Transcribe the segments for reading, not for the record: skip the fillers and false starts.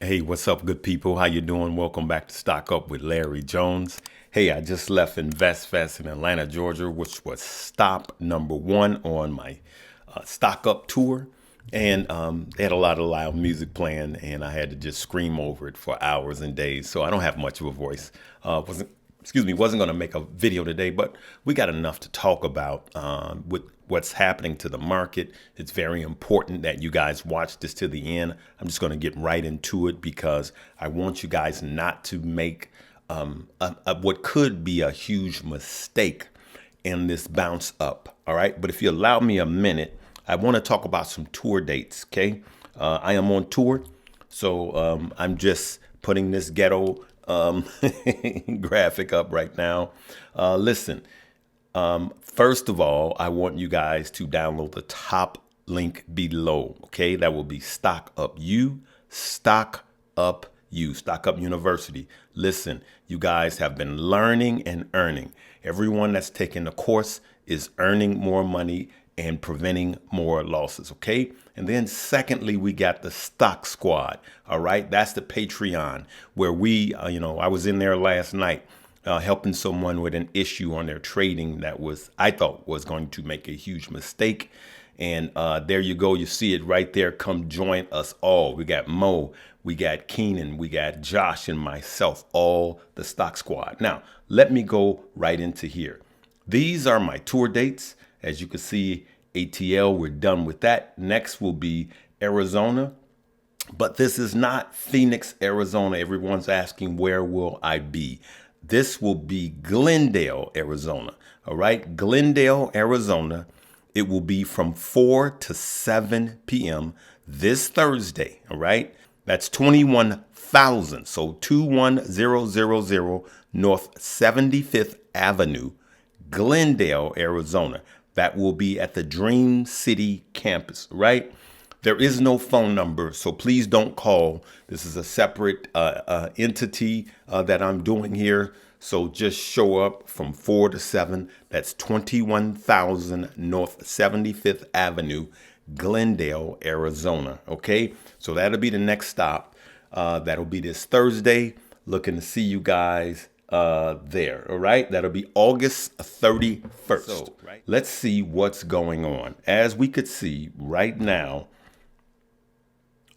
Hey, what's up, good people? How you doing? Welcome back to Stock Up with Larry Jones. Hey, I just left InvestFest in Atlanta, Georgia, which was stop number one on my Stock Up tour. And they had a lot of loud music playing, and I had to just scream over it for hours and days. So I don't have much of a voice. Wasn't going to make a video today, but we got enough to talk about with what's happening to the market. It's very important that you guys watch this to the end. I'm just going to get right into it because I want you guys not to make what could be a huge mistake in this bounce up. All right. But if you allow me a minute, I want to talk about some tour dates. OK, I am on tour. So I'm just putting this ghetto graphic up right now. Listen, first of all, I want you guys to download the top link below. Okay, that will be Stock Up You, Stock Up You, Stock Up University. Listen, you guys have been learning and earning. Everyone that's taking the course is earning more money and preventing more losses. Okay. And then secondly, we got the Stock Squad. All right. That's the Patreon where I was in there last night helping someone with an issue on their trading that I thought was going to make a huge mistake. And there you go. You see it right there. Come join us all. We got Mo, we got Keenan, we got Josh and myself, all the Stock Squad. Now, let me go right into here. These are my tour dates. As you can see, ATL, we're done with that. Next will be Arizona. But this is not Phoenix, Arizona. Everyone's asking, where will I be? This will be Glendale, Arizona. All right. Glendale, Arizona. It will be from 4 to 7 p.m. this Thursday. All right. That's 21,000. So 21000 North 75th Avenue, Glendale, Arizona. That will be at the Dream City campus, right? There is no phone number, so please don't call. This is a separate entity that I'm doing here. So just show up from 4 to 7. That's 21,000 North 75th Avenue, Glendale, Arizona. Okay, so that'll be the next stop. That'll be this Thursday. Looking to see you guys there. All right. That'll be August 31st. So let's see what's going on. As we could see right now,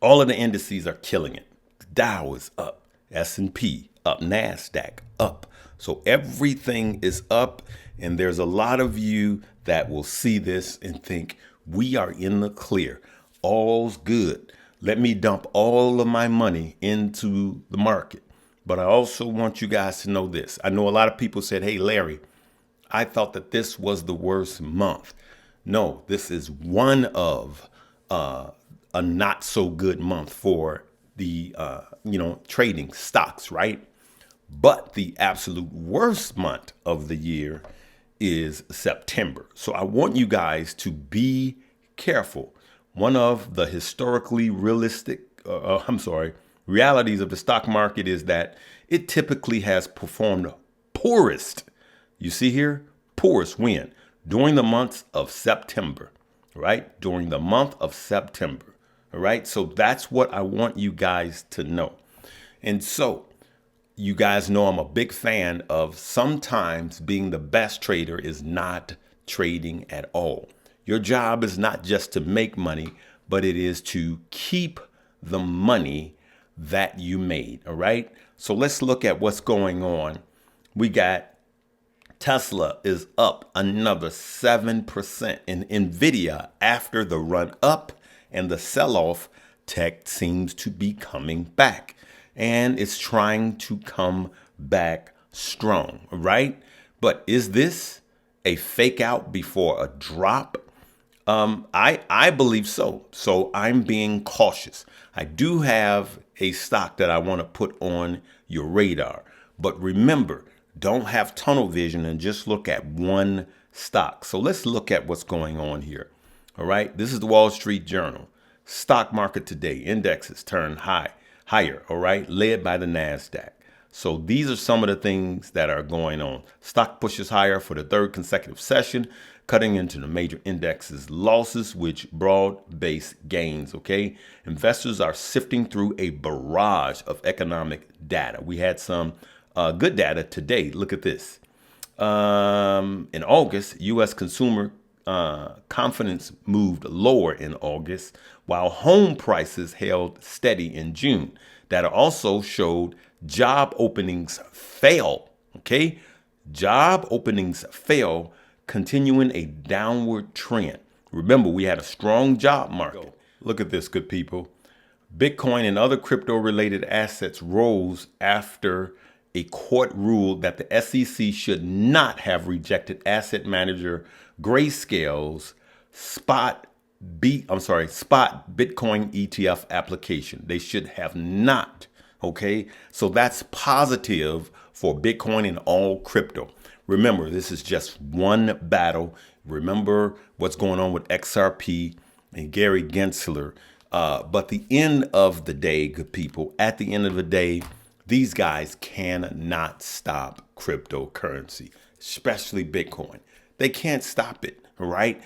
all of the indices are killing it. Dow is up, S&P up, NASDAQ up. So everything is up. And there's a lot of you that will see this and think we are in the clear. All's good. Let me dump all of my money into the market. But I also want you guys to know this. I know a lot of people said, hey, Larry, I thought that this was the worst month. No, this is one of a not so good month for the, trading stocks, right? But the absolute worst month of the year is September. So I want you guys to be careful. One of the historically realities of the stock market is that it typically has performed poorest. You see here, poorest when? During the months of September, right? During the month of September, all right? So that's what I want you guys to know. And so you guys know I'm a big fan of sometimes being the best trader is not trading at all. Your job is not just to make money, but it is to keep the money that you made. All right. So let's look at what's going on. We got Tesla is up another 7%, and Nvidia, after the run up and the sell off, tech seems to be coming back, and it's trying to come back strong. Right. But is this a fake out before a drop? I believe so. So I'm being cautious. I do have a stock that I want to put on your radar. But remember, don't have tunnel vision and just look at one stock. So let's look at what's going on here. All right. This is the Wall Street Journal. Stock market today. Indexes turn higher. All right. Led by the NASDAQ. So these are some of the things that are going on. Stock pushes higher for the third consecutive session. cutting into the major indexes losses, which broad-based gains, okay? Investors are sifting through a barrage of economic data. We had some good data today. Look at this. In August, U.S. consumer confidence moved lower in August, while home prices held steady in June. Data also showed job openings fell, okay? Job openings fell, continuing a downward trend. Remember, we had a strong job market. Look at this, good people. Bitcoin and other crypto-related assets rose after a court ruled that the SEC should not have rejected asset manager Grayscale's spot Bitcoin ETF application. They should have not. Okay, so that's positive for Bitcoin and all crypto. Remember, this is just one battle. Remember what's going on with XRP and Gary Gensler. But the end of the day, good people, at the end of the day, these guys cannot stop cryptocurrency, especially Bitcoin. They can't stop it. All right,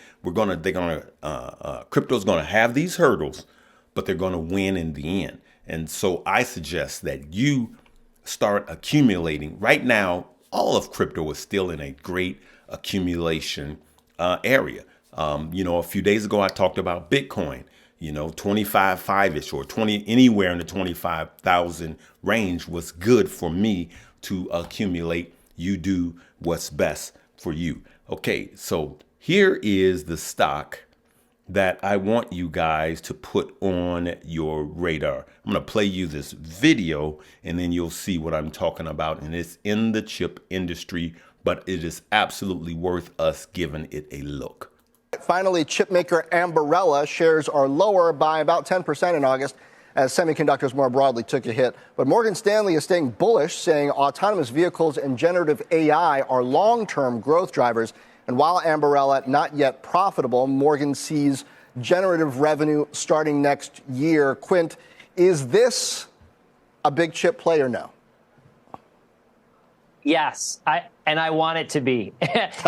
crypto's gonna have these hurdles, but they're gonna win in the end. And so I suggest that you start accumulating. Right now, all of crypto is still in a great accumulation area. A few days ago, I talked about Bitcoin, 25.5-ish or 20, anywhere in the 25,000 range was good for me to accumulate. You do what's best for you. Okay, so here is the stock that I want you guys to put on your radar. I'm going to play you this video and then you'll see what I'm talking about. And it's in the chip industry, but it is absolutely worth us giving it a look. Finally, chipmaker Ambarella shares are lower by about 10% in August as semiconductors more broadly took a hit. But Morgan Stanley is staying bullish, saying autonomous vehicles and generative AI are long-term growth drivers. And while Ambarella not yet profitable, Morgan sees generative revenue starting next year. Quint, is this a big chip play or no? Yes, I want it to be.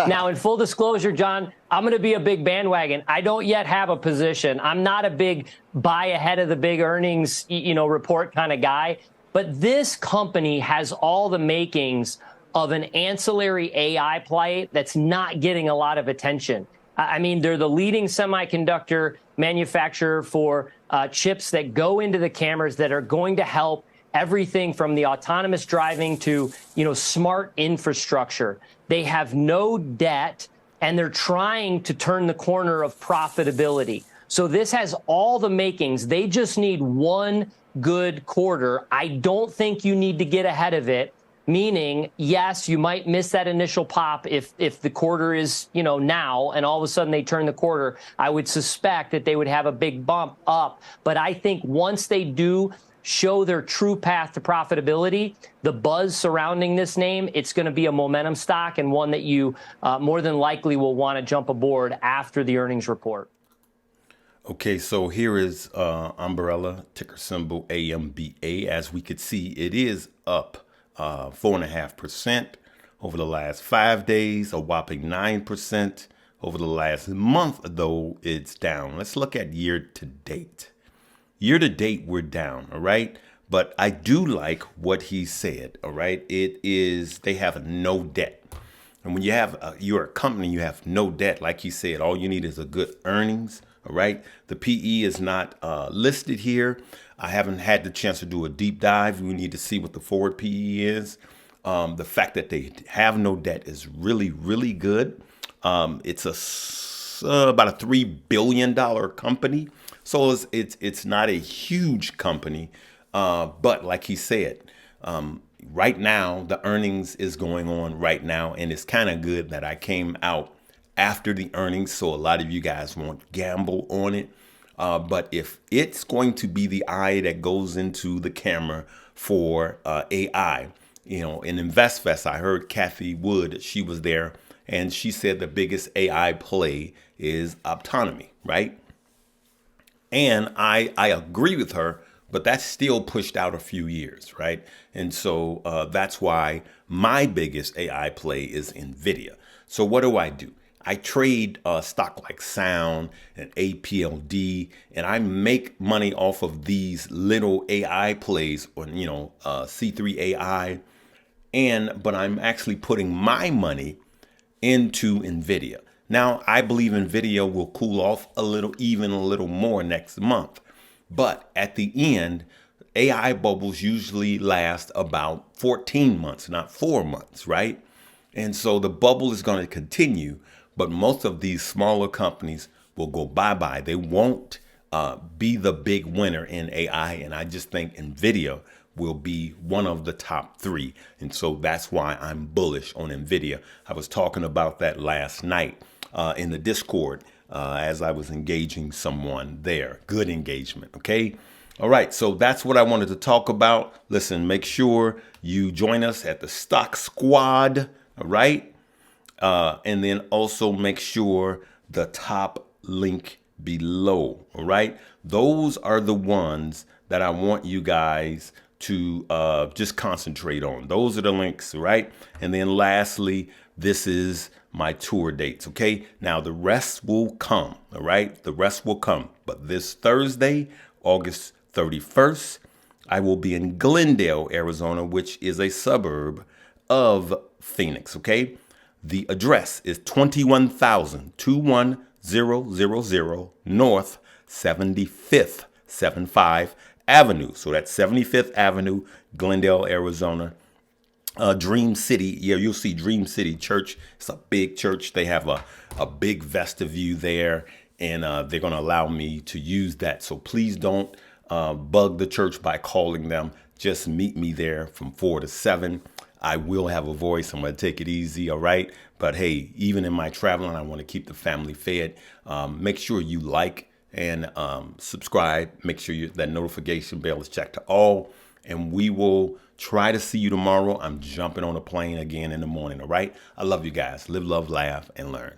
Now, in full disclosure, John, I'm going to be a big bandwagon. I don't yet have a position. I'm not a big buy ahead of the big earnings, report kind of guy. But this company has all the makings of an ancillary AI play that's not getting a lot of attention. I mean, they're the leading semiconductor manufacturer for chips that go into the cameras that are going to help everything from the autonomous driving to, smart infrastructure. They have no debt and they're trying to turn the corner of profitability. So this has all the makings. They just need one good quarter. I don't think you need to get ahead of it. Meaning, yes, you might miss that initial pop if the quarter is, now, and all of a sudden they turn the quarter. I would suspect that they would have a big bump up. But I think once they do show their true path to profitability, the buzz surrounding this name, it's going to be a momentum stock and one that you more than likely will want to jump aboard after the earnings report. Okay, so here is Umbrella, ticker symbol AMBA. As we could see, it is up 4.5% over the last 5 days, a whopping 9% over the last month, though it's down. Let's look at year to date. Year to date, we're down, all right? But I do like what he said, all right? It is, they have no debt. And when you have, you're a company, you have no debt. Like he said, all you need is a good earnings, all right? The PE is not listed here. I haven't had the chance to do a deep dive. We need to see what the forward PE is. The fact that they have no debt is really, really good. It's about a $3 billion company. So it's not a huge company. But like he said, right now, the earnings is going on right now. And it's kind of good that I came out after the earnings. So a lot of you guys won't gamble on it. But if it's going to be the eye that goes into the camera for AI, in InvestFest, I heard Kathy Wood, she was there, and she said the biggest AI play is autonomy, right? And I agree with her, but that's still pushed out a few years, right? And so that's why my biggest AI play is NVIDIA. So what do? I trade stock like Sound and APLD, and I make money off of these little AI plays on, C3 AI. But I'm actually putting my money into Nvidia. Now, I believe Nvidia will cool off even a little more next month. But at the end, AI bubbles usually last about 14 months, not 4 months, right? And so the bubble is going to continue, but most of these smaller companies will go bye-bye. They won't be the big winner in AI. And I just think Nvidia will be one of the top three. And so that's why I'm bullish on Nvidia. I was talking about that last night in the Discord as I was engaging someone there. Good engagement, okay? All right, so that's what I wanted to talk about. Listen, make sure you join us at the Stock Squad, all right? And then also make sure the top link below, all right? Those are the ones that I want you guys to just concentrate on. Those are the links, right? And then lastly, this is my tour dates, okay? Now the rest will come, all right? The rest will come. But this Thursday, August 31st, I will be in Glendale, Arizona, which is a suburb of Phoenix, okay? The address is 21000 North 75th Avenue. So that's 75th Avenue, Glendale, Arizona. Dream City, yeah, you'll see Dream City Church. It's a big church. They have a big Vesta view there, and they're going to allow me to use that. So please don't bug the church by calling them. Just meet me there from 4 to 7. I will have a voice. I'm going to take it easy, all right? But hey, even in my traveling, I want to keep the family fed. Make sure you like and subscribe. Make sure that notification bell is checked to all. And we will try to see you tomorrow. I'm jumping on a plane again in the morning, all right? I love you guys. Live, love, laugh, and learn.